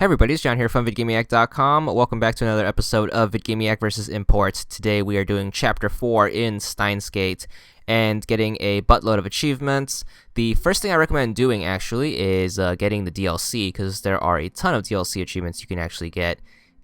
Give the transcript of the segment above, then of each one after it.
Hey everybody, it's John here from VidGamiac.com. Welcome back to another episode of VidGamiac vs. Import. Today we are doing Chapter 4 in Steins and getting a buttload of achievements. The first thing I recommend doing, actually, is getting the DLC, because there are a ton of DLC achievements you can actually get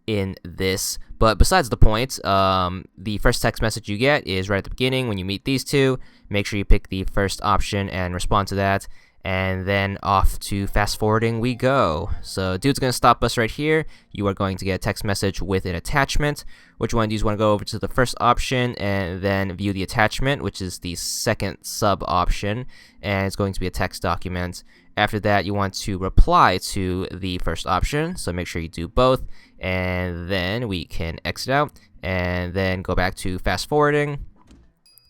in this. But besides the point, the first text message you get is right at the beginning when you meet these two. Make sure you pick the first option and respond to that. And then off to fast forwarding we go. So dude's going to stop us right here. You are going to get a text message with an attachment. Which one do you want to go over to the first option and then view the attachment, which is the second sub option, and it's going to be a text document. After that, you want to reply to the first option, so make sure you do both, and then we can exit out and then go back to fast forwarding.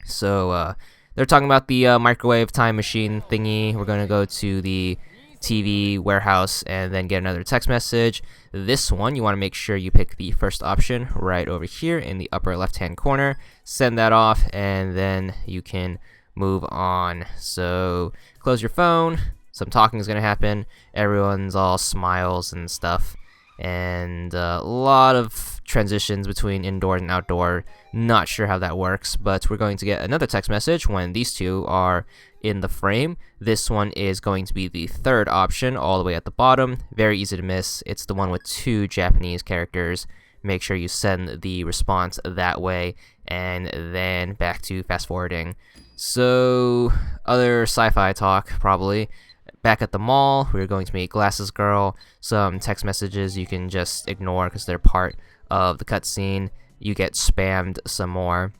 So they're talking about the microwave time machine thingy. We're going to go to the TV warehouse and then get another text message. This one, you want to make sure you pick the first option right over here in the upper left-hand corner. Send that off, and then you can move on. So close your phone. Some talking is going to happen. Everyone's all smiles and stuff. And a lot of transitions between indoor and outdoor. Not sure how that works, but we're going to get another text message when these two are in the frame. This one is going to be the third option all the way at the bottom. Very easy to miss. It's the one with two Japanese characters. Make sure you send the response that way, and then back to fast forwarding. So, other sci-fi talk, probably. Back at the mall, we're going to meet Glasses Girl. Some text messages you can just ignore because they're part of the cutscene. You get spammed some more.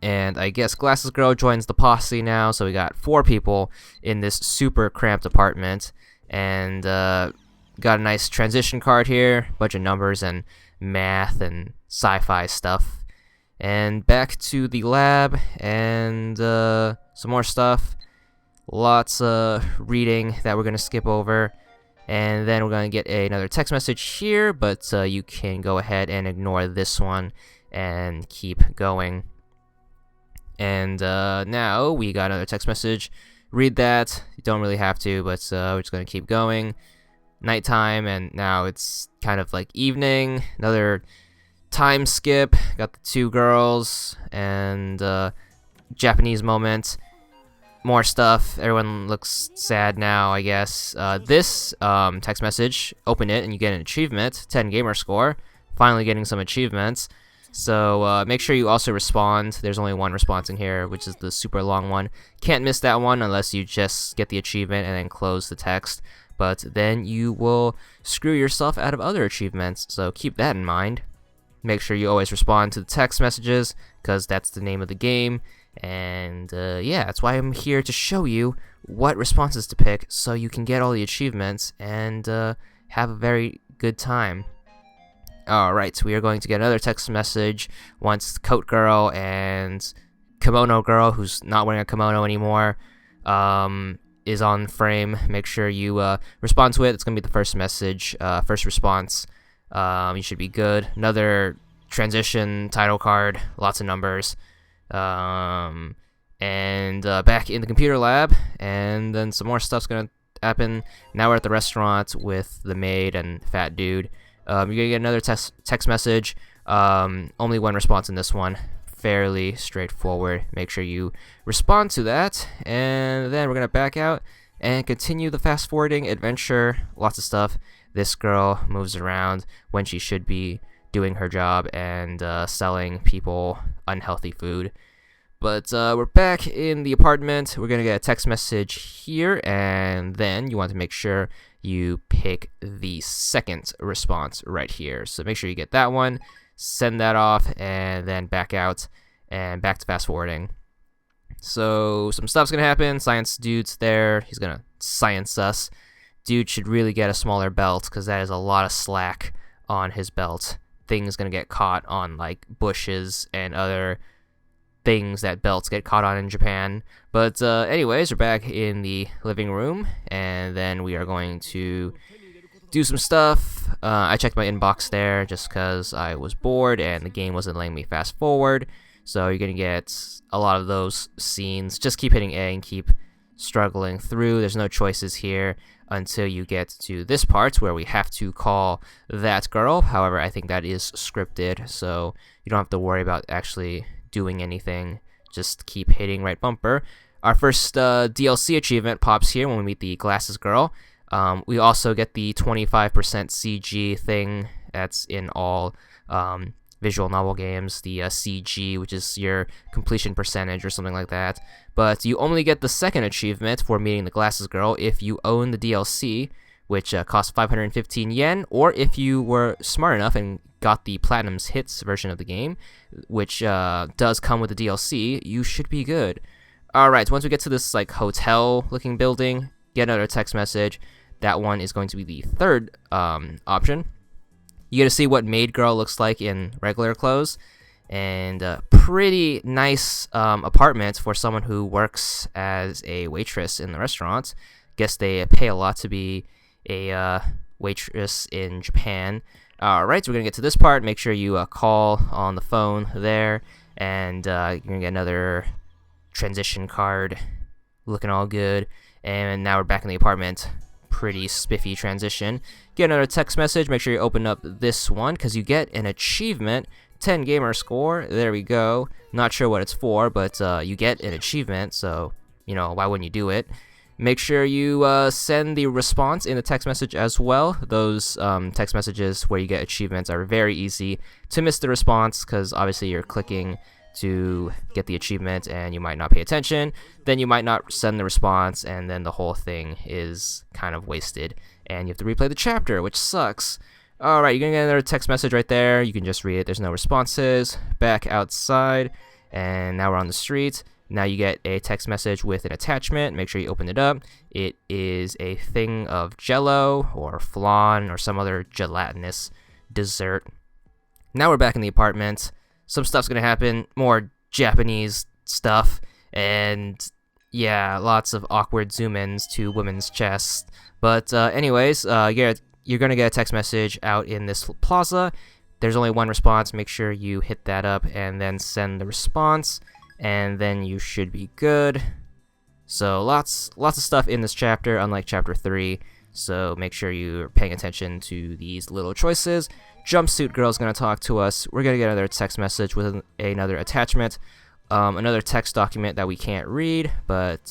And I guess Glasses Girl joins the posse now, so we got 4 people in this super cramped apartment. And got a nice transition card here, bunch of numbers and math and sci-fi stuff. And back to the lab and some more stuff. Lots of reading that we're going to skip over. And then we're going to get another text message here, but you can go ahead and ignore this one and keep going. And now we got another text message. Read that. You don't really have to, but we're just going to keep going. Nighttime, and now it's kind of like evening. Another time skip. Got the 2 girls and Japanese moment. More stuff. Everyone looks sad now, I guess. This text message, open it and you get an achievement, 10 gamer score. Finally getting some achievements. So make sure you also respond. There's only one response in here, which is the super long one. Can't miss that one unless you just get the achievement and then close the text. But then you will screw yourself out of other achievements, so keep that in mind. Make sure you always respond to the text messages, because that's the name of the game. And yeah, that's why I'm here to show you what responses to pick so you can get all the achievements and have a very good time. Alright, we are going to get another text message once Coat Girl and Kimono Girl, who's not wearing a kimono anymore, is on frame. Make sure you respond to it. It's going to be the first message, first response. You should be good. Another transition title card, lots of numbers. And back in the computer lab, and then some more stuff's gonna happen. Now we're at the restaurant with the maid and fat dude. You're gonna get another text message. Only one response in this one. Fairly straightforward. Make sure you respond to that, and then we're gonna back out and continue the fast forwarding adventure. Lots of stuff. This girl moves around when she should be doing her job and selling people unhealthy food. But we're back in the apartment. We're going to get a text message here, and then you want to make sure you pick the second response right here. So make sure you get that one, send that off, and then back out and back to fast forwarding. So some stuff's going to happen. Science dude's there. He's going to science us. Dude should really get a smaller belt because that is a lot of slack on his belt. Things going to get caught on like bushes and other things that belts get caught on in Japan. But anyways, we're back in the living room, and then we are going to do some stuff. I checked my inbox there just because I was bored and the game wasn't letting me fast forward. So you're going to get a lot of those scenes. Just keep hitting A and keep struggling through. There's no choices here until you get to this part where we have to call that girl. However, I think that is scripted, so you don't have to worry about actually doing anything. Just keep hitting right bumper. Our first DLC achievement pops here when we meet the glasses girl. We also get the 25% CG thing that's in all visual novel games, the CG, which is your completion percentage or something like that. But you only get the second achievement for meeting the glasses girl if you own the DLC, which costs 515 yen, or if you were smart enough and got the Platinum's Hits version of the game, which does come with the DLC, you should be good. Alright, so once we get to this like hotel-looking building, get another text message. That one is going to be the third option. You get to see what maid girl looks like in regular clothes, and a pretty nice apartment for someone who works as a waitress in the restaurant. Guess they pay a lot to be a waitress in Japan. Alright, so we're going to get to this part. Make sure you call on the phone there, and you're going to get another transition card looking all good. And now we're back in the apartment. Pretty spiffy transition. Get another text message. Make sure you open up this one because you get an achievement. 10 gamer score. There we go. Not sure what it's for, but you get an achievement, so why wouldn't you do it? Make sure you send the response in the text message as well. Those text messages where you get achievements are very easy to miss the response because obviously you're clicking to get the achievement and you might not pay attention. Then you might not send the response, and then the whole thing is kind of wasted and you have to replay the chapter, which sucks. Alright, you're gonna get another text message right there. You can just read it. There's no responses. Back outside, and now we're on the street. Now you get a text message with an attachment. Make sure you open it up. It is a thing of jello or flan or some other gelatinous dessert. Now we're back in the apartment. Some stuff's gonna happen. More Japanese stuff. And yeah, lots of awkward zoom-ins to women's chests. But anyways, you're gonna get a text message out in this plaza. There's only one response. Make sure you hit that up and then send the response, and then you should be good. So lots of stuff in this chapter, unlike chapter 3. So make sure you're paying attention to these little choices. Jumpsuit girl's gonna talk to us. We're gonna get another text message with another attachment, another text document that we can't read, but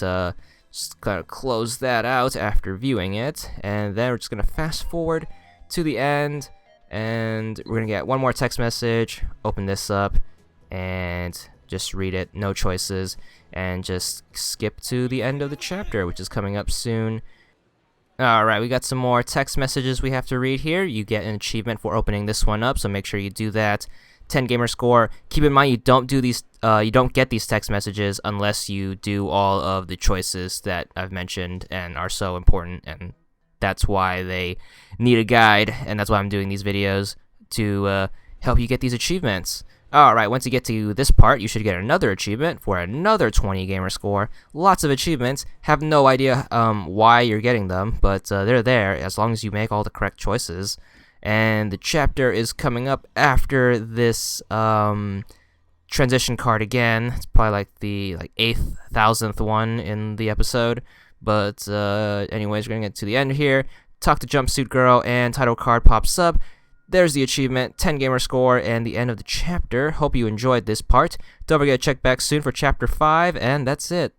just gonna close that out after viewing it, and then we're just gonna fast forward to the end, and we're gonna get one more text message. Open this up and just read it, no choices, and just skip to the end of the chapter, which is coming up soon. Alright, we got some more text messages we have to read here. You get an achievement for opening this one up, so make sure you do that. 10 gamer score. Keep in mind you don't get these text messages unless you do all of the choices that I've mentioned and are so important, and that's why they need a guide, and that's why I'm doing these videos to help you get these achievements. Alright, once you get to this part, you should get another achievement for another 20 gamer score. Lots of achievements. Have no idea why you're getting them, but they're there as long as you make all the correct choices. And the chapter is coming up after this transition card again. It's probably like the 8,000th one in the episode. But anyways, we're going to get to the end here. Talk to Jumpsuit Girl, and title card pops up. There's the achievement, 10 gamer score, and the end of the chapter. Hope you enjoyed this part. Don't forget to check back soon for chapter 5, and that's it.